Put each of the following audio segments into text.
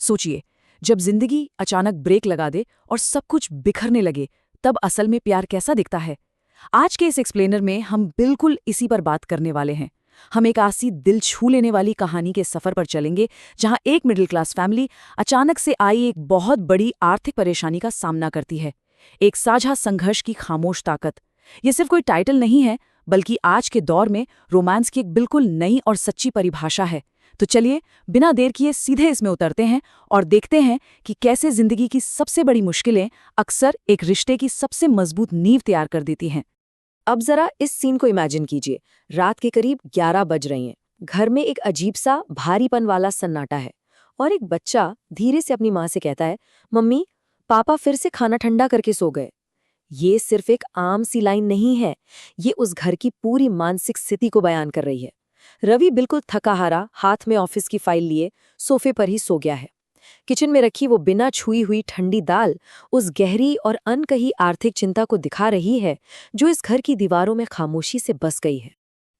सोचिए, जब जिंदगी अचानक ब्रेक लगा दे और सब कुछ बिखरने लगे, तब असल में प्यार कैसा दिखता है। आज के इस एक्सप्लेनर में हम बिल्कुल इसी पर बात करने वाले हैं। हम एक ऐसी दिल छू लेने वाली कहानी के सफर पर चलेंगे जहां एक मिडिल क्लास फैमिली अचानक से आई एक बहुत बड़ी आर्थिक परेशानी का सामना करती है। एक साझा संघर्ष की खामोश ताकत। ये सिर्फ कोई टाइटल नहीं है, बल्कि आज के दौर में रोमांस की एक बिल्कुल नई और सच्ची परिभाषा है। तो चलिए, बिना देर किए सीधे इसमें उतरते हैं और देखते हैं कि कैसे जिंदगी की सबसे बड़ी मुश्किलें अक्सर एक रिश्ते की सबसे मजबूत नींव तैयार कर देती हैं। अब जरा इस सीन को इमेजिन कीजिए। रात के करीब 11 बज रही हैं। घर में एक अजीब सा भारीपन वाला सन्नाटा है और एक बच्चा धीरे से अपनी माँ से कहता है, मम्मी, पापा फिर से खाना ठंडा करके सो गए। ये सिर्फ एक आम सी लाइन नहीं है, ये उस घर की पूरी मानसिक स्थिति को बयान कर रही है। रवि बिल्कुल थका हारा हाथ में ऑफिस की फाइल लिए सोफे पर ही सो गया है। किचन में रखी वो बिना छुई हुई ठंडी दाल उस गहरी और अनकही आर्थिक चिंता को दिखा रही है जो इस घर की दीवारों में खामोशी से बस गई है।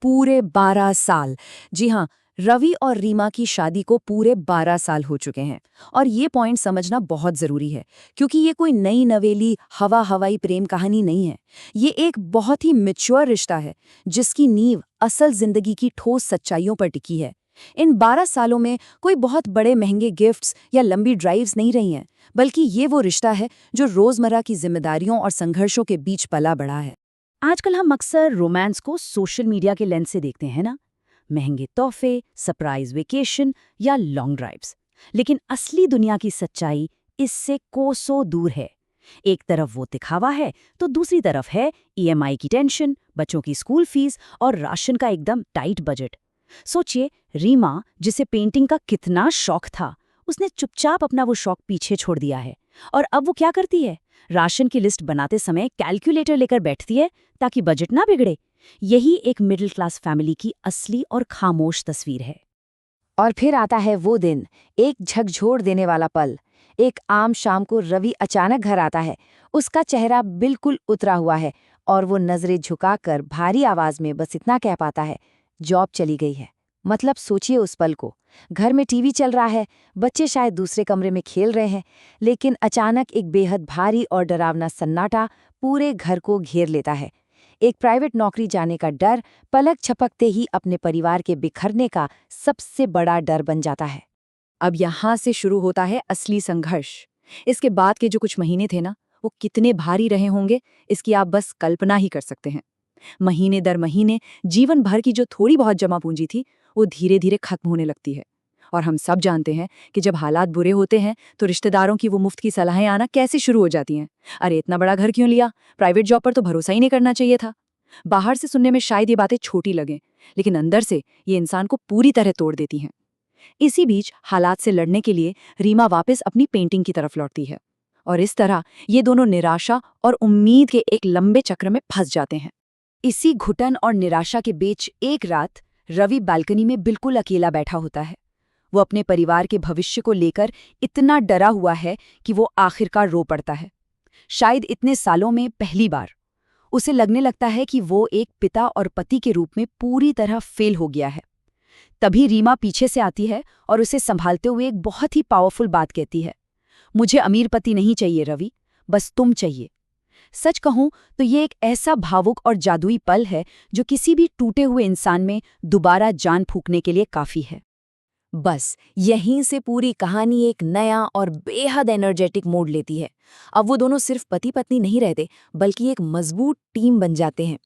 पूरे 12 साल, जी हाँ, रवि और रीमा की शादी को पूरे 12 साल हो चुके हैं। और ये पॉइंट समझना बहुत जरूरी है, क्योंकि ये कोई नई नवेली हवाई प्रेम कहानी नहीं है। ये एक बहुत ही मैच्योर रिश्ता है जिसकी नींव असल जिंदगी की ठोस सच्चाइयों पर टिकी है। इन 12 सालों में कोई बहुत बड़े महंगे गिफ्ट्स या लंबी ड्राइव्स नहीं रही हैं, बल्कि ये वो रिश्ता है जो रोजमर्रा की जिम्मेदारियों और संघर्षों के बीच पला बढ़ा है। आजकल हम अक्सर रोमांस को सोशल मीडिया के लेंस से देखते हैं ना, महंगे तोहफे, सरप्राइज वेकेशन या लॉन्ग ड्राइव्स। लेकिन असली दुनिया की सच्चाई इससे कोसों दूर है। एक तरफ वो दिखावा है तो दूसरी तरफ है ईएमआई की टेंशन, बच्चों की स्कूल फीस और राशन का एकदम टाइट बजट। सोचिए, रीमा, जिसे पेंटिंग का कितना शौक था, उसने चुपचाप अपना वो शौक पीछे छोड़ दिया है। और अब वो क्या करती है? राशन की लिस्ट बनाते समय कैलकुलेटर लेकर बैठती है ताकि बजट ना बिगड़े। यही एक मिडिल क्लास फैमिली की असली और खामोश तस्वीर है। और फिर आता है वो दिन, एक झकझोर देने वाला पल। एक आम शाम को रवि अचानक घर आता है। उसका चेहरा बिल्कुल उतरा हुआ है और वो नजरें झुकाकर भारी आवाज में बस इतना कह पाता है, जॉब चली गई है। मतलब सोचिए उस पल को। घर में टीवी चल रहा है, बच्चे शायद दूसरे कमरे में खेल रहे हैं, लेकिन अचानक एक बेहद भारी और डरावना सन्नाटा पूरे घर को घेर लेता है। एक प्राइवेट नौकरी जाने का डर पलक झपकते ही अपने परिवार के बिखरने का सबसे बड़ा डर बन जाता है। अब यहाँ से शुरू होता है असली संघर्ष। इसके बाद के जो कुछ महीने थे ना, वो कितने भारी रहे होंगे, इसकी आप बस कल्पना ही कर सकते हैं। महीने दर महीने जीवन भर की जो थोड़ी बहुत जमा पूंजी थी, वो धीरे धीरे खत्म होने लगती है। और हम सब जानते हैं कि जब हालात बुरे होते हैं तो रिश्तेदारों की वो मुफ्त की सलाहें आना कैसे शुरू हो जाती हैं। अरे, इतना बड़ा घर क्यों लिया? प्राइवेट जॉब पर तो भरोसा ही नहीं करना चाहिए था। बाहर से सुनने में शायद ये बातें छोटी लगें, लेकिन अंदर से ये इंसान को पूरी तरह तोड़ देती हैं। इसी बीच हालात से लड़ने के लिए रीमा वापस अपनी पेंटिंग की तरफ लौटती है और इस तरह ये दोनों निराशा और उम्मीद के एक लंबे चक्र में फंस जाते हैं। इसी घुटन और निराशा के बीच एक रात रवि बालकनी में बिल्कुल अकेला बैठा होता है। वो अपने परिवार के भविष्य को लेकर इतना डरा हुआ है कि वो आखिरकार रो पड़ता है। शायद इतने सालों में पहली बार उसे लगने लगता है कि वो एक पिता और पति के रूप में पूरी तरह फेल हो गया है। तभी रीमा पीछे से आती है और उसे संभालते हुए एक बहुत ही पावरफुल बात कहती है, मुझे अमीर पति नहीं चाहिए रवि, बस तुम चाहिए। सच कहूं तो ये एक ऐसा भावुक और जादुई पल है जो किसी भी टूटे हुए इंसान में दोबारा जान फूंकने के लिए काफी है। बस यहीं से पूरी कहानी एक नया और बेहद एनर्जेटिक मोड़ लेती है। अब वो दोनों सिर्फ पति पत्नी नहीं रहते, बल्कि एक मजबूत टीम बन जाते हैं।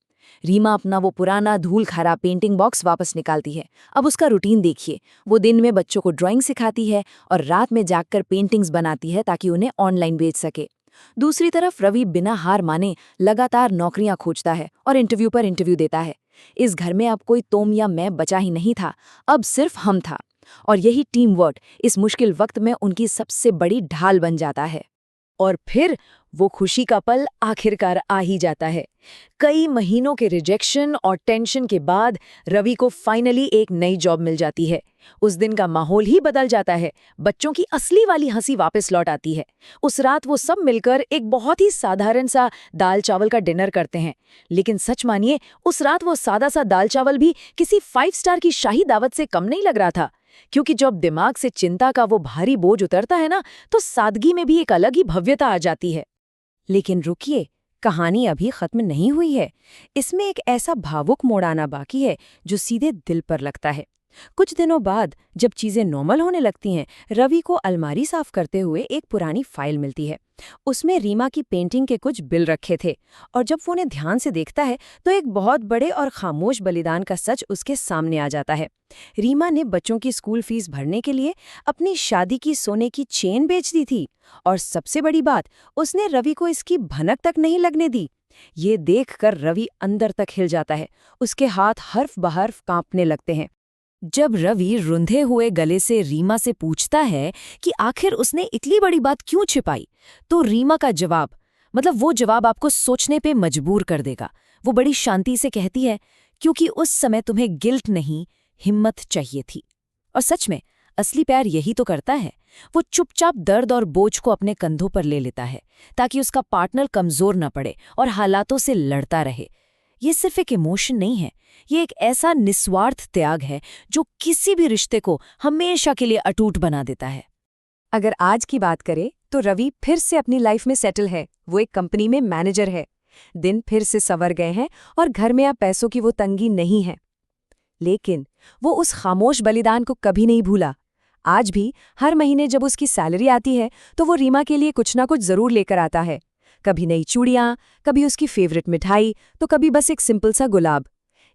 रीमा अपना वो पुराना धूल खारा पेंटिंग बॉक्स वापस निकालती है। अब उसका रूटीन देखिए, वो दिन में बच्चों को ड्राइंग सिखाती है और रात में जागकर पेंटिंग्स बनाती है ताकि उन्हें ऑनलाइन बेच सके। दूसरी तरफ रवि बिना हार माने लगातार नौकरियां खोजता है और इंटरव्यू पर इंटरव्यू देता है। इस घर में अब कोई तुम या मैं बचा ही नहीं था, अब सिर्फ हम था। और यही टीम वर्क इस मुश्किल वक्त में उनकी सबसे बड़ी ढाल बन जाता है। और फिर वो खुशी का पल आखिरकार आ ही जाता है। कई महीनों के रिजेक्शन और टेंशन के बाद रवि को फाइनली एक नई जॉब मिल जाती है। उस दिन का माहौल ही बदल जाता है। बच्चों की असली वाली हंसी वापस लौट आती है। उस रात वो सब मिलकर एक बहुत ही साधारण सा दाल चावल का डिनर करते हैं। लेकिन सच मानिए, उस रात वो सादा सा दाल चावल भी किसी 5 स्टार की शाही दावत से कम नहीं लग रहा था। क्योंकि जब दिमाग से चिंता का वो भारी बोझ उतरता है ना, तो सादगी में भी एक अलग ही भव्यता आ जाती है। लेकिन रुकिए, कहानी अभी खत्म नहीं हुई है। इसमें एक ऐसा भावुक मोड़ आना बाकी है जो सीधे दिल पर लगता है। कुछ दिनों बाद जब चीजें नॉर्मल होने लगती हैं, रवि को अलमारी साफ करते हुए एक पुरानी फाइल मिलती है। उसमें रीमा की पेंटिंग के कुछ बिल रखे थे, और जब वो उन्हें ध्यान से देखता है तो एक बहुत बड़े और खामोश बलिदान का सच उसके सामने आ जाता है। रीमा ने बच्चों की स्कूल फीस भरने के लिए अपनी शादी की सोने की चेन बेच दी थी, और सबसे बड़ी बात, उसने रवि को इसकी भनक तक नहीं लगने दी। ये देखकर रवि अंदर तक हिल जाता है, उसके हाथ हर्फ बहर्फ कांपने लगते हैं। जब रवि रुंधे हुए गले से रीमा से पूछता है कि आखिर उसने इतनी बड़ी बात क्यों छिपाई, तो रीमा का जवाब, मतलब वो जवाब आपको सोचने पे मजबूर कर देगा। वो बड़ी शांति से कहती है, क्योंकि उस समय तुम्हें गिल्ट नहीं, हिम्मत चाहिए थी। और सच में असली प्यार यही तो करता है। वो चुपचाप दर्द और बोझ को अपने कंधों पर ले लेता है, ताकि उसका पार्टनर कमजोर न पड़े और हालातों से लड़ता रहे। ये सिर्फ एक इमोशन नहीं है, ये एक ऐसा निस्वार्थ त्याग है जो किसी भी रिश्ते को हमेशा के लिए अटूट बना देता है। अगर आज की बात करें तो रवि फिर से अपनी लाइफ में सेटल है। वो एक कंपनी में मैनेजर है। दिन फिर से संवर गए हैं और घर में अब पैसों की वो तंगी नहीं है। लेकिन वो उस खामोश बलिदान को कभी नहीं भूला। आज भी हर महीने जब उसकी सैलरी आती है तो वो रीमा के लिए कुछ ना कुछ जरूर लेकर आता है। कभी नई चूड़ियाँ, कभी उसकी फेवरेट मिठाई, तो कभी बस एक सिंपल सा गुलाब।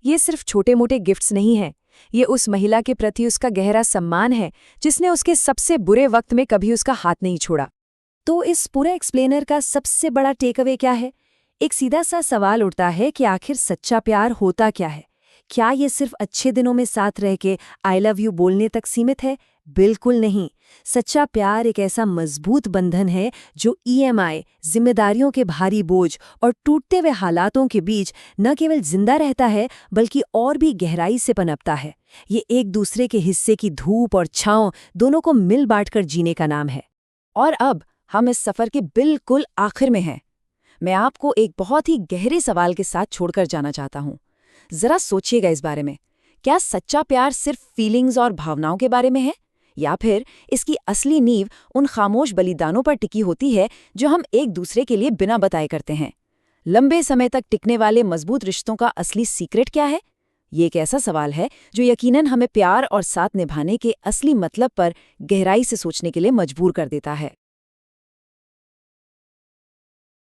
ये सिर्फ छोटे मोटे गिफ्ट्स नहीं हैं, ये उस महिला के प्रति उसका गहरा सम्मान है जिसने उसके सबसे बुरे वक्त में कभी उसका हाथ नहीं छोड़ा। तो इस पूरे एक्सप्लेनर का सबसे बड़ा टेकअवे क्या है? एक सीधा सा सवाल उठता है कि आखिर सच्चा प्यार होता क्या है? क्या ये सिर्फ अच्छे दिनों में साथ रह के आई लव यू बोलने तक सीमित है? बिल्कुल नहीं। सच्चा प्यार एक ऐसा मजबूत बंधन है जो ईएमआई, जिम्मेदारियों के भारी बोझ और टूटते हुए हालातों के बीच न केवल जिंदा रहता है बल्कि और भी गहराई से पनपता है। ये एक दूसरे के हिस्से की धूप और छांव दोनों को मिल बांटकर जीने का नाम है। और अब हम इस सफर के बिल्कुल आखिर में हैं। मैं आपको एक बहुत ही गहरे सवाल के साथ छोड़कर जाना चाहता हूँ। जरा सोचिएगा इस बारे में, क्या सच्चा प्यार सिर्फ फीलिंग्स और भावनाओं के बारे में है, या फिर इसकी असली नींव उन खामोश बलिदानों पर टिकी होती है जो हम एक दूसरे के लिए बिना बताए करते हैं? लंबे समय तक टिकने वाले मजबूत रिश्तों का असली सीक्रेट क्या है? ये एक ऐसा सवाल है जो यकीनन हमें प्यार और साथ निभाने के असली मतलब पर गहराई से सोचने के लिए मजबूर कर देता है।